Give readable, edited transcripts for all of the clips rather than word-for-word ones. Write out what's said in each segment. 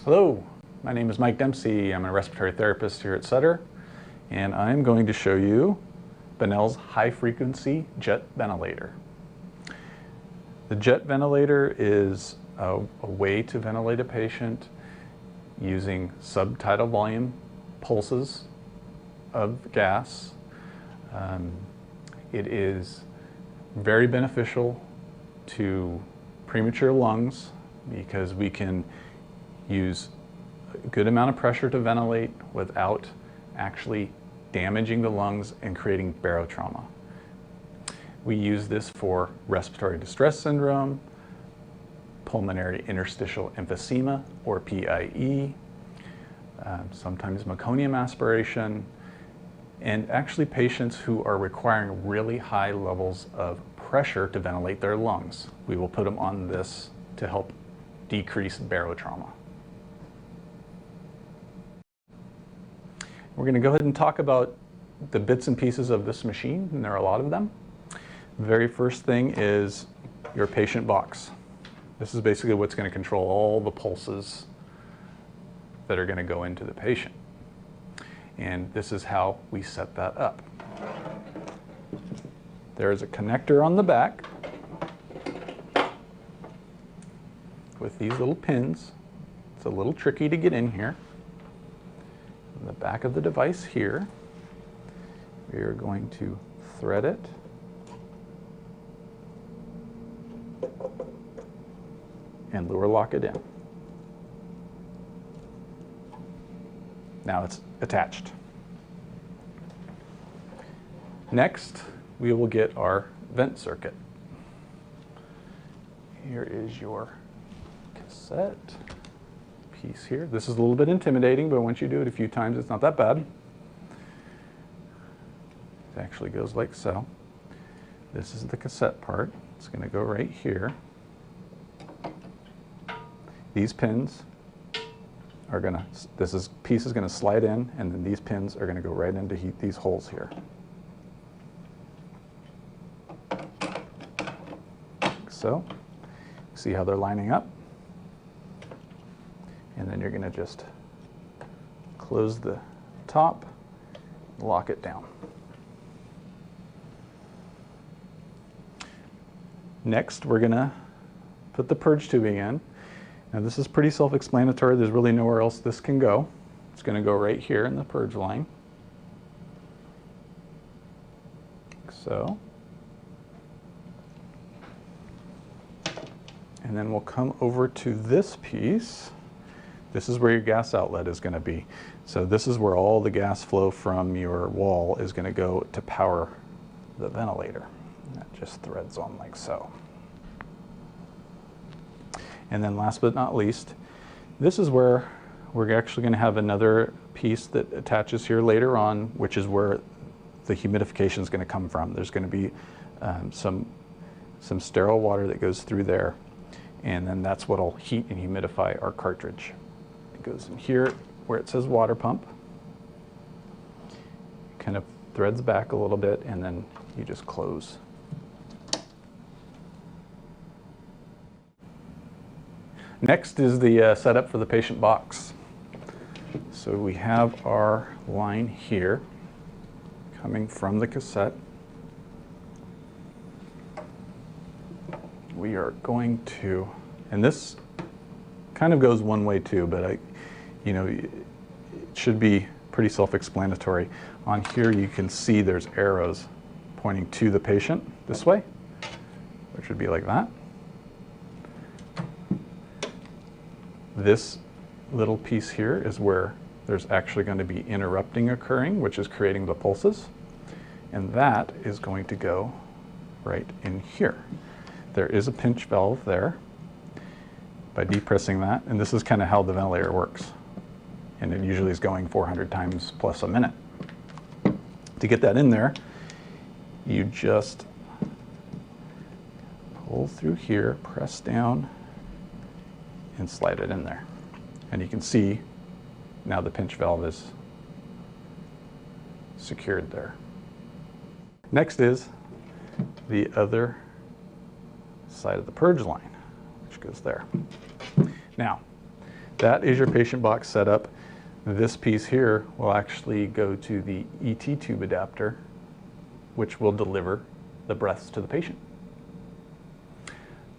Hello, my name is Mike Dempsey. I'm a respiratory therapist here at Sutter, and I'm going to show you Benel's high-frequency jet ventilator. The jet ventilator is a way to ventilate a patient using subtidal volume pulses of gas. It is very beneficial to premature lungs because we can use a good amount of pressure to ventilate without actually damaging the lungs and creating barotrauma. We use this for respiratory distress syndrome, pulmonary interstitial emphysema or PIE, sometimes meconium aspiration, and actually patients who are requiring really high levels of pressure to ventilate their lungs. We will put them on this to help decrease barotrauma. We're going to go ahead and talk about the bits and pieces of this machine, and there are a lot of them. The very first thing is your patient box. This is basically what's going to control all the pulses that are going to go into the patient. And this is how we set that up. There is a connector on the back with these little pins. It's a little tricky to get in here. On the back of the device here, we are going to thread it and luer lock it in. Now it's attached. Next, we will get our vent circuit. Here is your cassette piece here. This is a little bit intimidating, but once you do it a few times, it's not that bad. It actually goes like so. This is the cassette part. It's going to go right here. These pins are going to, piece is going to slide in, and then these pins are going to go right into these holes here. So, see how they're lining up? And then you're going to just close the top, lock it down. Next, we're going to put the purge tubing in. Now this is pretty self-explanatory. There's really nowhere else this can go. It's going to go right here in the purge line. Like so. And then we'll come over to this piece. This is where your gas outlet is going to be. So this is where all the gas flow from your wall is going to go to power the ventilator. That just threads on like so. And then last but not least, this is where we're actually going to have another piece that attaches here later on, which is where the humidification is going to come from. There's going to be some sterile water that goes through there, and then that's what will heat and humidify our cartridge. It goes in here where it says water pump, kind of threads back a little bit, and then you just close. Next is the setup for the patient box. So we have our line here coming from the cassette. We are going to, and this kind of goes one way too, but it should be pretty self-explanatory. On here you can see there's arrows pointing to the patient this way, which would be like that. This little piece here is where there's actually going to be interrupting occurring, which is creating the pulses. And that is going to go right in here. There is a pinch valve there. By depressing that, and this is kind of how the ventilator works. And it usually is going 400 times plus a minute. To get that in there, you just pull through here, press down, and slide it in there. And you can see now the pinch valve is secured there. Next is the other side of the purge line, which goes there. Now, That is your patient box setup. This piece here will actually go to the ET tube adapter, which will deliver the breaths to the patient.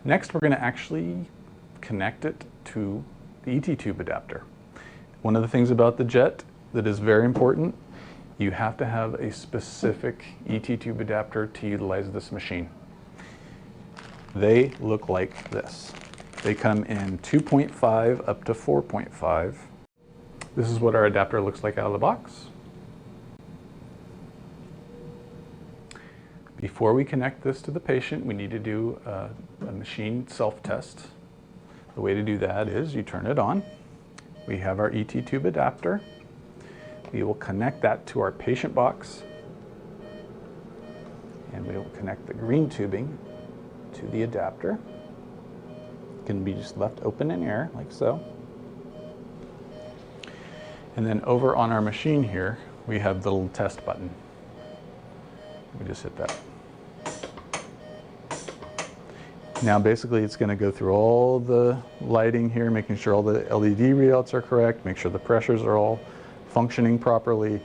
Next, we're going to actually connect it to the ET tube adapter. One of the things about the jet that is very important, you have to have a specific ET tube adapter to utilize this machine. They look like this. They come in 2.5 up to 4.5. This is what our adapter looks like out of the box. Before we connect this to the patient, we need to do a machine self-test. The way to do that is you turn it on. We have our ET tube adapter. We will connect that to our patient box, and we will connect the green tubing to the adapter. It can be just left open in air like so. And then over on our machine here, we have the little test button. We just hit that. Now basically it's going to go through all the lighting here, making sure all the LED readouts are correct, make sure the pressures are all functioning properly,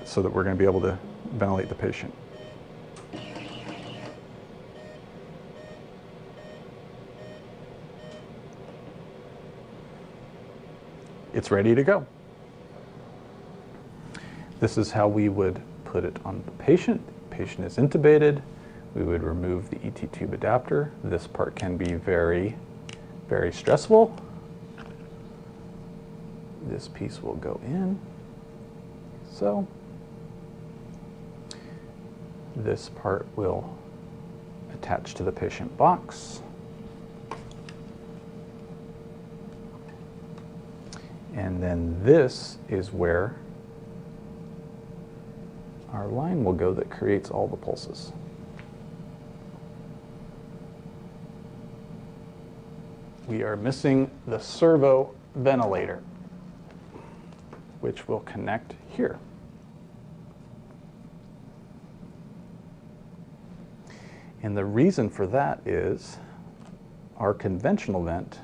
so that we're going to be able to ventilate the patient. It's ready to go. This is how we would put it on the patient. The patient is intubated. We would remove the ET tube adapter. This part can be very, very stressful. This piece will go in, so. This part will attach to the patient box. And then this is where our line will go that creates all the pulses. We are missing the servo ventilator, which will connect here. And the reason for that is our conventional vent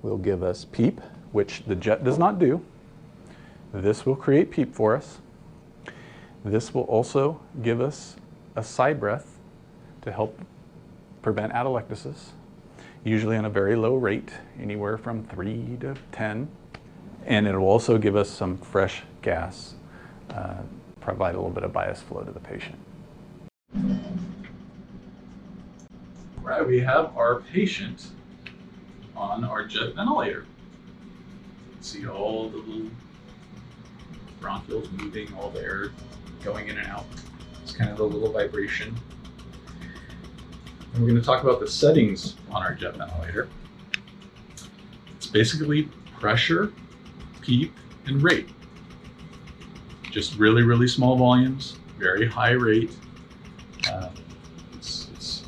will give us PEEP, which the jet does not do. This will create PEEP for us. This will also give us a side breath to help prevent atelectasis, usually on a very low rate, anywhere from 3 to 10. And it will also give us some fresh gas, provide a little bit of bias flow to the patient. Right, we have our patient on our jet ventilator. See all the little bronchioles moving, all the air going in and out. It's kind of a little vibration. And we're going to talk about the settings on our jet ventilator. It's basically pressure, PEEP, and rate. Just really, really small volumes, very high rate. It's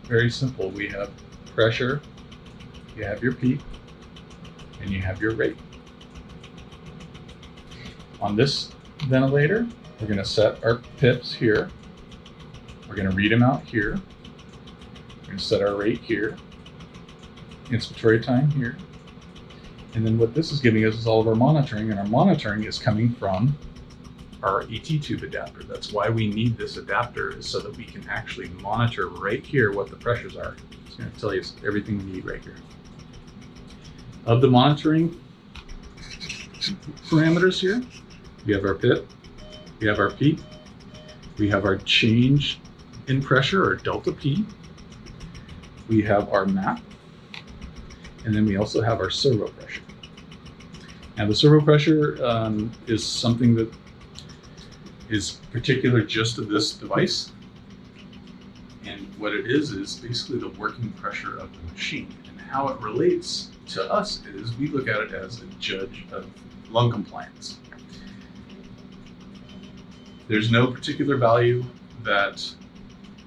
very simple. We have pressure, you have your PEEP, and you have your rate. On this ventilator, we're going to set our PIPs here. We're going to read them out here. We're going to set our rate here, inspiratory time here. And then what this is giving us is all of our monitoring, and our monitoring is coming from our ET tube adapter. That's why we need this adapter, is so that we can actually monitor right here what the pressures are. It's going to tell you everything we need right here. Of the monitoring parameters here, we have our PIP, we have our PEEP, we have our change in pressure, or delta P, we have our MAP, and then we also have our servo pressure. Now the servo pressure is something that is particular just to this device. And what it is basically the working pressure of the machine. And how it relates to us is we look at it as a judge of lung compliance. There's no particular value that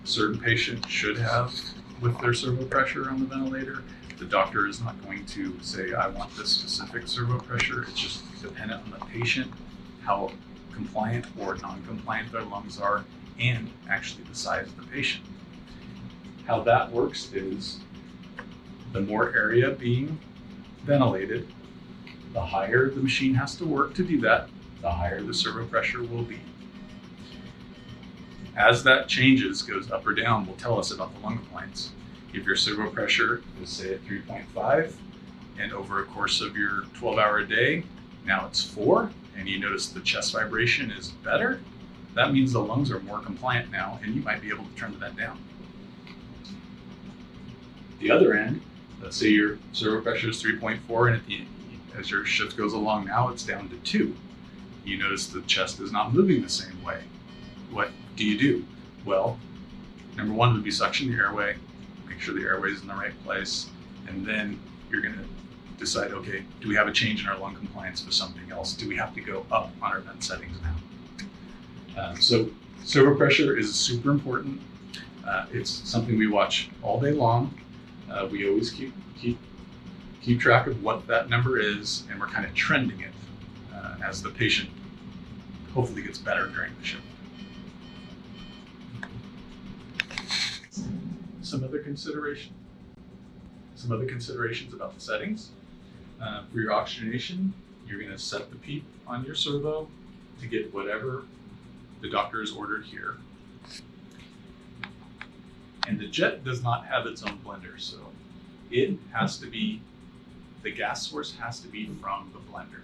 a certain patient should have with their servo pressure on the ventilator. The doctor is not going to say, I want this specific servo pressure. It's just dependent on the patient, how compliant or non-compliant their lungs are, and actually the size of the patient. How that works is the more area being ventilated, the higher the machine has to work to do that, the higher the servo pressure will be. As that changes, goes up or down, will tell us about the lung complaints. If your servo pressure is, say, at 3.5, and over a course of your 12-hour day, now it's 4, and you notice the chest vibration is better, that means the lungs are more compliant now, and you might be able to turn that down. The other end, let's say your servo pressure is 3.4, and as your shift goes along now, it's down to 2. You notice the chest is not moving the same way. What do you do? Well, number one would be suction the airway, make sure the airway is in the right place, and then you're going to decide, okay, do we have a change in our lung compliance for something else? Do we have to go up on our vent settings now? So servo pressure is super important. It's something we watch all day long. We always keep track of what that number is, and we're kind of trending it as the patient hopefully gets better during the shift. Some other considerations about the settings. For your oxygenation, you're going to set the PEEP on your servo to get whatever the doctor has ordered here. And the jet does not have its own blender, so it has to be, the gas source has to be from the blender.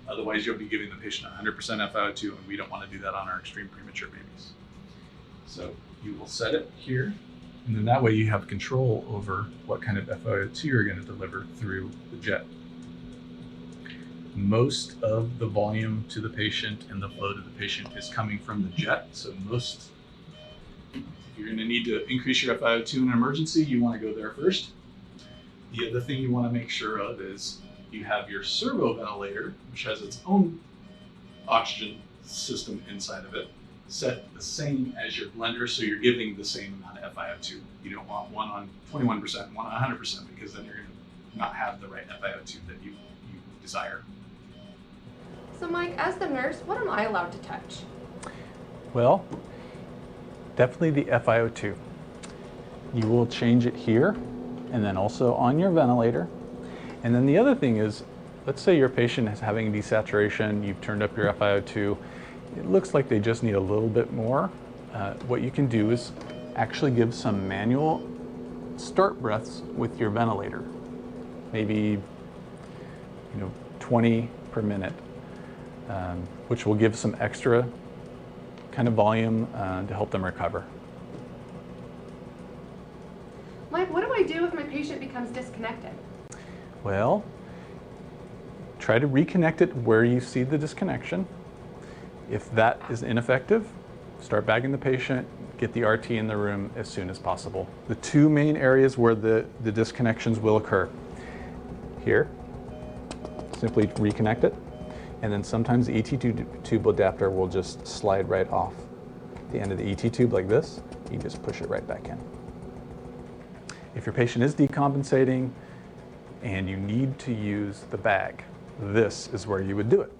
Otherwise, you'll be giving the patient 100% FiO2, and we don't want to do that on our extreme premature babies. So you will set it here, and then that way you have control over what kind of FiO2 you're going to deliver through the jet. Most of the volume to the patient and the flow to the patient is coming from the jet, so if you're going to need to increase your FiO2 in an emergency, you want to go there first. The other thing you want to make sure of is you have your servo ventilator, which has its own oxygen system inside of it, set the same as your blender, so you're giving the same amount of FiO2. You don't want one on 21% and one on 100%, because then you're going to not have the right FiO2 that you desire. So Mike, as the nurse, what am I allowed to touch? Well, definitely the FiO2. You will change it here, and then also on your ventilator. And then the other thing is, let's say your patient is having desaturation, you've turned up your FiO2, it looks like they just need a little bit more. What you can do is actually give some manual start breaths with your ventilator. Maybe 20 per minute, which will give some extra kind of volume to help them recover. Mike, what do I do if my patient becomes disconnected? Well, try to reconnect it where you see the disconnection. If that is ineffective, start bagging the patient, get the RT in the room as soon as possible. The two main areas where the disconnections will occur. Here, simply reconnect it, and then sometimes the ET tube adapter will just slide right off the end of the ET tube like this. You just push it right back in. If your patient is decompensating and you need to use the bag, this is where you would do it.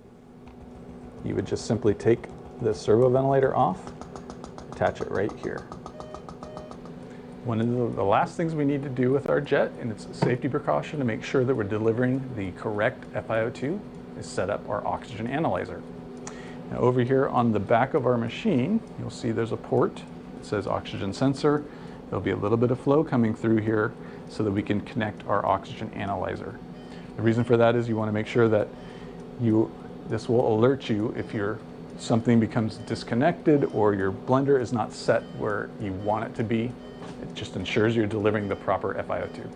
You would just simply take the servo ventilator off, attach it right here. One of the last things we need to do with our jet, and it's a safety precaution to make sure that we're delivering the correct FiO2, is set up our oxygen analyzer. Now over here on the back of our machine, you'll see there's a port that says oxygen sensor. There'll be a little bit of flow coming through here so that we can connect our oxygen analyzer. The reason for that is you want to make sure that this will alert you if something becomes disconnected or your blender is not set where you want it to be. It just ensures you're delivering the proper FiO2.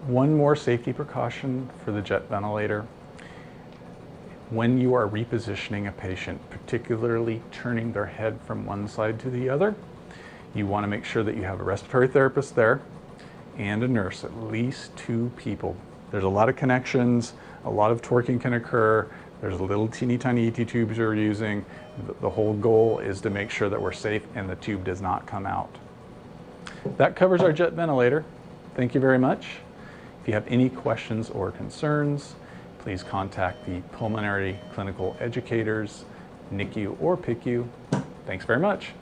One more safety precaution for the jet ventilator. When you are repositioning a patient, particularly turning their head from one side to the other, you want to make sure that you have a respiratory therapist there and a nurse, at least 2 people. There's a lot of connections, a lot of torquing can occur. There's little teeny tiny ET tubes you're using. The whole goal is to make sure that we're safe and the tube does not come out. That covers our jet ventilator. Thank you very much. If you have any questions or concerns, please contact the pulmonary clinical educators, NICU or PICU. Thanks very much.